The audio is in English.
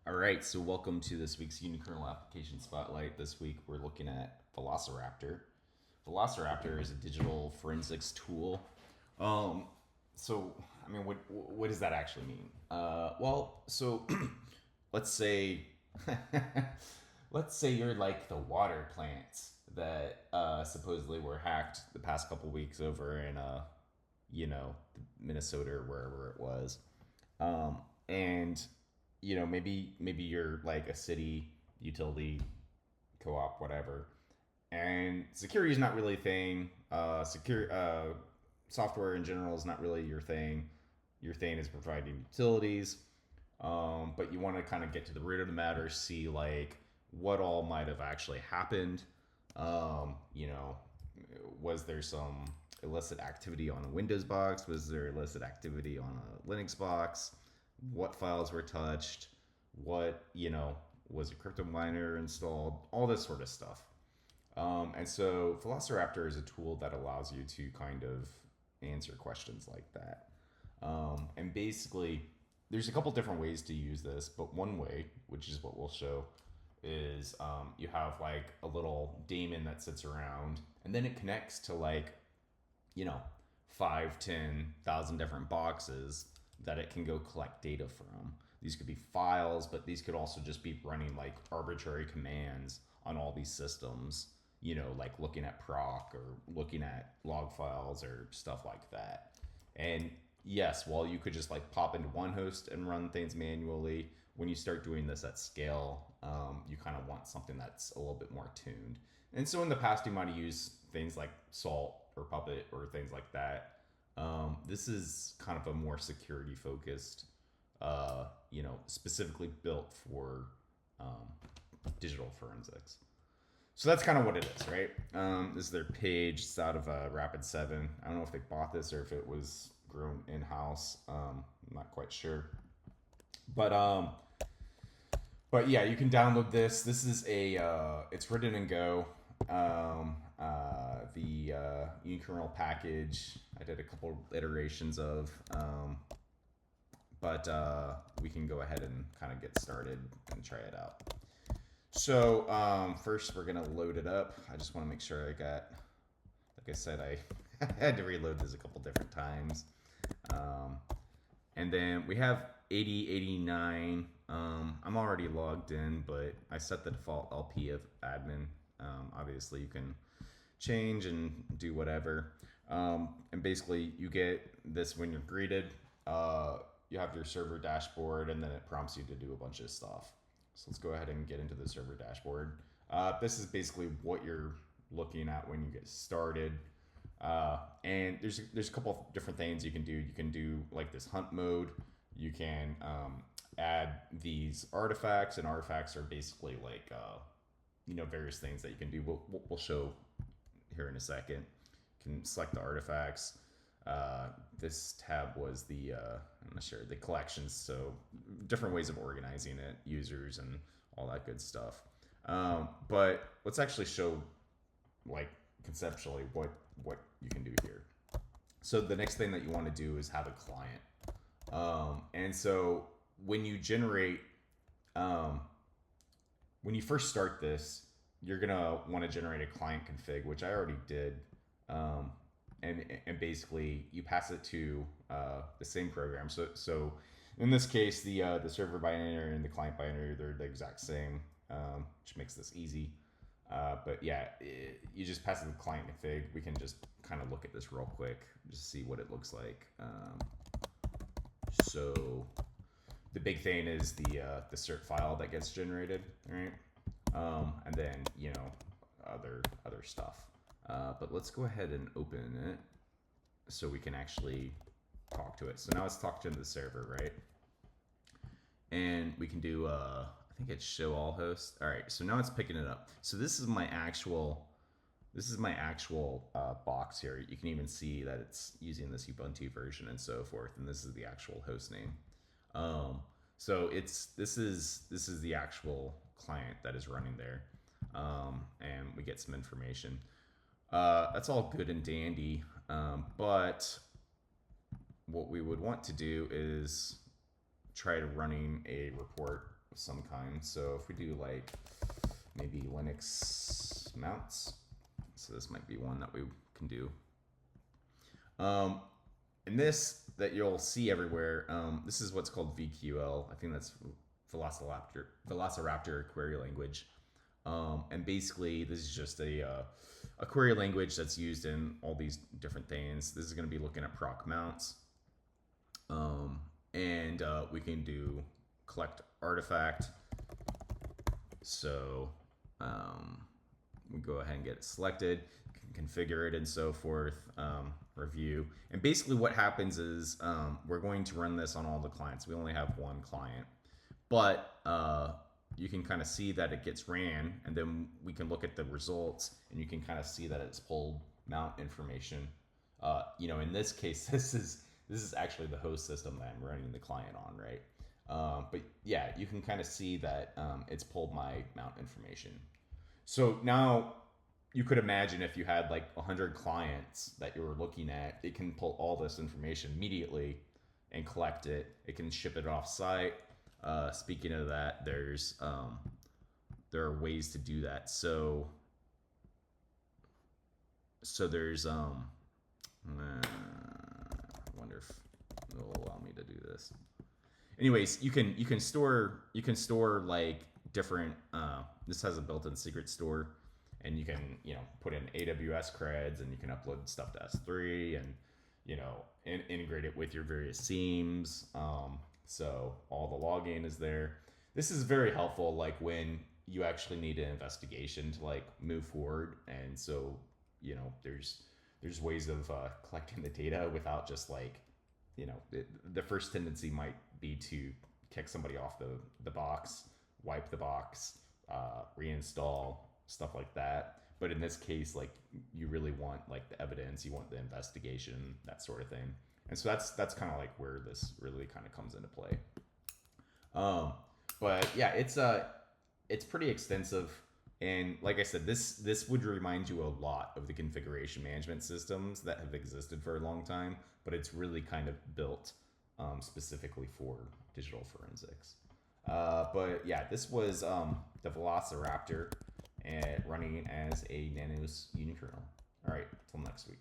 All right, so welcome to this week's Unikernel application spotlight. This week we're looking at Velociraptor. Velociraptor is a digital forensics tool. Um, so, what does that actually mean? Let's say, let's say you're like the water plants that supposedly were hacked the past couple weeks over in, Minnesota or wherever it was. And maybe you're like a city utility co-op whatever, and security is not really a thing. Secure Software in general is not really your thing. Your thing is providing utilities, but you want to kind of get to the root of the matter, see like what all might have actually happened. um, you know was there some illicit activity on a Windows box? Was there illicit activity on a Linux box? What files were touched? What, was a crypto miner installed? All this sort of stuff. And so Velociraptor is a tool that allows you to kind of answer questions like that. And basically, there's a couple different ways to use this, but one way, which is what we'll show, is you have like a little daemon that sits around, and then it connects to like, you know, 5, 10,000 different boxes that it can go collect data from. These could be files, but these could also just be running like arbitrary commands on all these systems, like looking at proc or looking at log files or stuff like that. And yes, while you could just like pop into one host and run things manually, when you start doing this at scale, you kind of want something that's a little bit more tuned. And so in the past, you might have used things like Salt or Puppet or things like that. This is kind of a more security focused, specifically built for um, digital forensics. So that's kind of what it is, right? This is their page. It's out of Rapid 7. I don't know if they bought this or if it was grown in house. I'm not quite sure. But yeah, you can download this. This is it's written in Go. The Unikernel package I did a couple iterations of, but we can go ahead and kind of get started and try it out. So first we're gonna load it up. I just want to make sure I got, like I said, I had to reload this a couple different times. And then we have 8089. I'm already logged in, but I set the default LP of admin. Obviously, you can change and do whatever. And basically, you get this when you're greeted. You have your server dashboard, and then it prompts you to do a bunch of stuff. So let's go ahead and get into the server dashboard. This is basically what you're looking at when you get started. And there's a couple of different things you can do. You can do like this hunt mode. You can add these artifacts, and artifacts are basically like various things that you can do. We'll show here in a second. You can select the artifacts. This tab was I'm not sure, the collections, so different ways of organizing it, users and all that good stuff. But let's actually show like conceptually what you can do here. So the next thing that you want to do is have a client. And so when you generate, when you first start this, you're gonna want to generate a client config, which I already did. And basically you pass it to the same program. So in this case, the server binary and the client binary, they're the exact same, which makes this easy. But yeah, you just pass it to the client config. We can just kind of look at this real quick, just see what it looks like. So the big thing is the cert file that gets generated, right? And then other stuff. But let's go ahead and open it so we can actually talk to it. So now let's talk to the server, right? And we can do, I think it's show all hosts. All right, so now it's picking it up. So this is my actual box here. You can even see that it's using this Ubuntu version and so forth. And this is the actual host name. So this is the actual client that is running there. And we get some information. That's all good and dandy, but what we would want to do is try to running a report some kind. So if we do like maybe Linux mounts, so this might be one that we can do. And this that you'll see everywhere, this is what's called VQL. I think that's Velociraptor query language. And basically, this is just a query language that's used in all these different things. This is going to be looking at proc mounts. And we can do collect artifact. So we go ahead and get it selected, configure it and so forth, review. And basically what happens is we're going to run this on all the clients. We only have one client. But you can kind of see that it gets ran, and then we can look at the results, and you can kind of see that it's pulled mount information. In this case, this is actually the host system that I'm running the client on, right? But yeah, you can kind of see that it's pulled my mount information. So now you could imagine if you had like 100 clients that you were looking at, it can pull all this information immediately and collect it. It can ship it off site. Speaking of that, there are ways to do that. So there's I wonder if it will allow me to do this. Anyways, you can store like different. This has a built-in secret store, and you can put in AWS creds, and you can upload stuff to S3, and integrate it with your various seams. So all the logging is there. This is very helpful, like when you actually need an investigation to like move forward, and so there's ways of collecting the data without just like the first tendency might be to kick somebody off the box, wipe the box, reinstall, stuff like that. But in this case, like you really want like the evidence, you want the investigation, that sort of thing. And so that's kind of like where this really kind of comes into play. But yeah, it's pretty extensive. And like I said, this would remind you a lot of the configuration management systems that have existed for a long time, but it's really kind of built specifically for digital forensics. But yeah, this was the Velociraptor running as a Nanos Unikernel. All right, till next week.